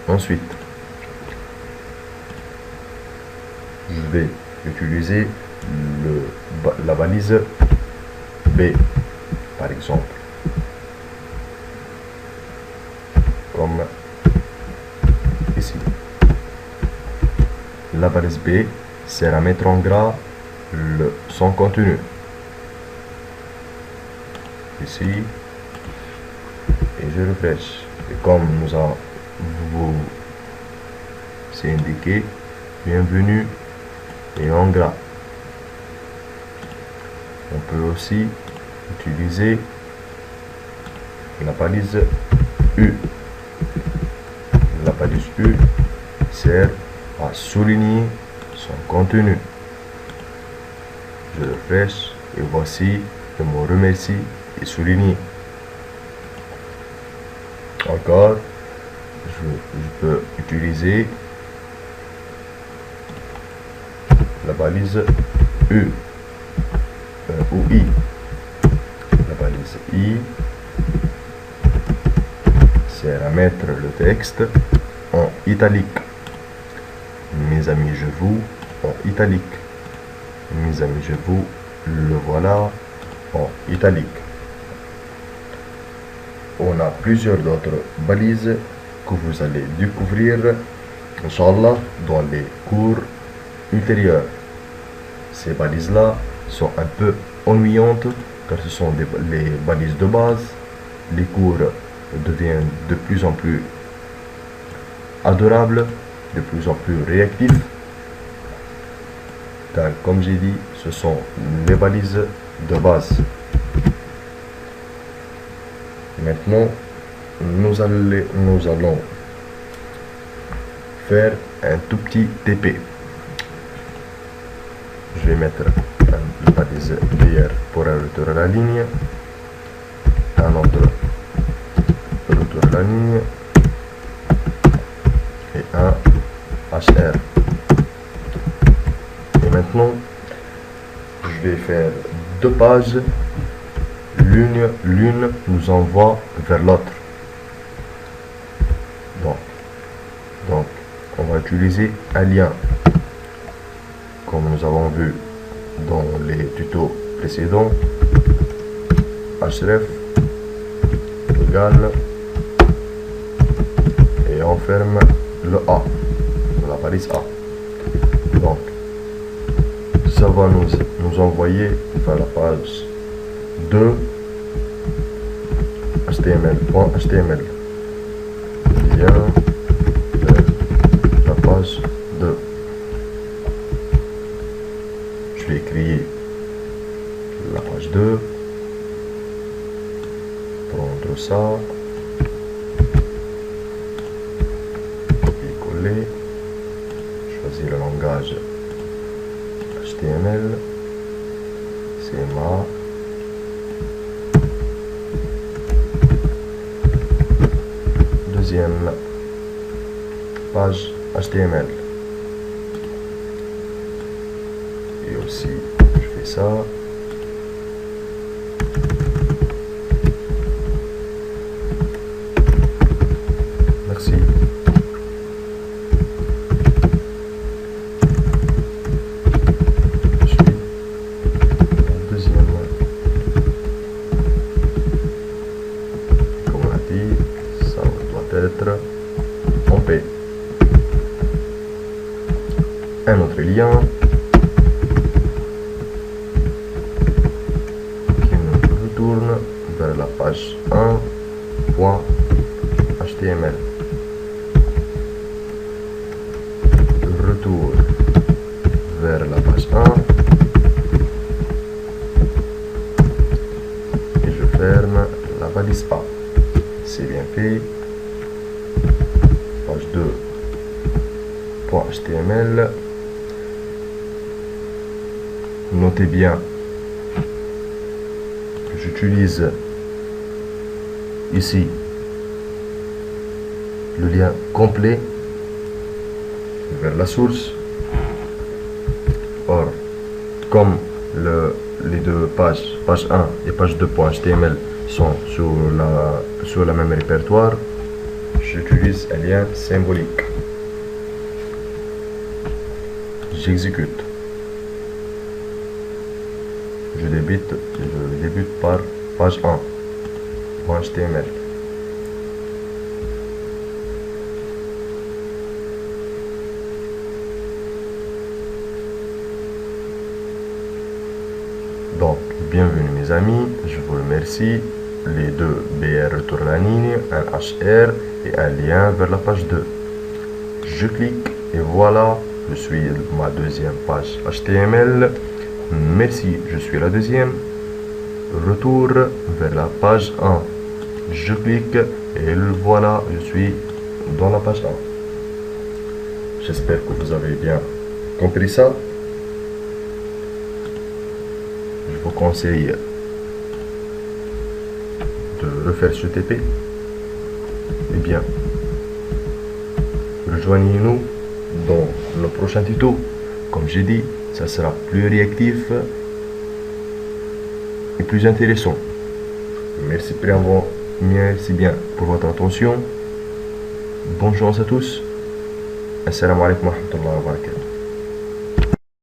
Ensuite, je vais utiliser la balise B, par exemple, comme ici. La balise B sert à mettre en gras son contenu. Ici, et je refresh. Et comme c'est indiqué, bienvenue et en gras. On peut aussi utiliser la balise U. La balise U sert à souligner son contenu. Je refresh et voici le mot remercie et souligné. Encore, je peux utiliser la balise U ou I. La balise I sert à mettre le texte en italique. Mes amis, je vous en italique. Mes amis, je vous le voilà en italique. On a plusieurs autres balises que vous allez découvrir, Inch'Allah, dans les cours ultérieurs. Ces balises-là sont un peu ennuyantes car ce sont les balises de base. Les cours deviennent de plus en plus adorables, de plus en plus réactifs. Car comme j'ai dit, ce sont les balises de base. Maintenant, nous allons faire un tout petit TP. Je vais mettre une balise DR pour un retour à la ligne, un autre retour à la ligne et un HR. Et maintenant, je vais faire deux pages. L'une nous envoie vers l'autre. Donc, on va utiliser un lien. Comme nous avons vu dans les tutos précédents, href égale et on ferme le A, la balise A. Donc, ça va nous envoyer vers la page 2 html.html. Lien vers la page 2. Je vais créer la page 2, prendre ça, copier-coller, choisir le langage HTML, CMA, deuxième page HTML. Et aussi, je fais ça. Merci. Je suis en deuxième. Comme on a dit, ça doit être en P. Un autre lien qui nous retourne vers la page 1.html. Retour vers la page 1 et je ferme la balise A. C'est bien fait. Page 2.html. Notez bien que j'utilise ici le lien complet vers la source. Or, comme les deux pages, page 1 et page 2.html sont sur la même répertoire, j'utilise un lien symbolique. J'exécute. Je débute par page 1. Point HTML. Donc, bienvenue mes amis, je vous remercie. Les deux BR retournent la ligne, un HR et un lien vers la page 2. Je clique et voilà, je suis ma deuxième page HTML. Merci, je suis la deuxième. Retour vers la page 1. Je clique et voilà, je suis dans la page 1. J'espère que vous avez bien compris ça. Je vous conseille de refaire ce TP. Eh bien, rejoignez-nous dans le prochain tuto. Comme j'ai dit, ça sera plus réactif et plus intéressant. Merci bien pour votre attention. Bonne chance à tous. Assalamu alaikum wa rahmatullahi wa barakatuh.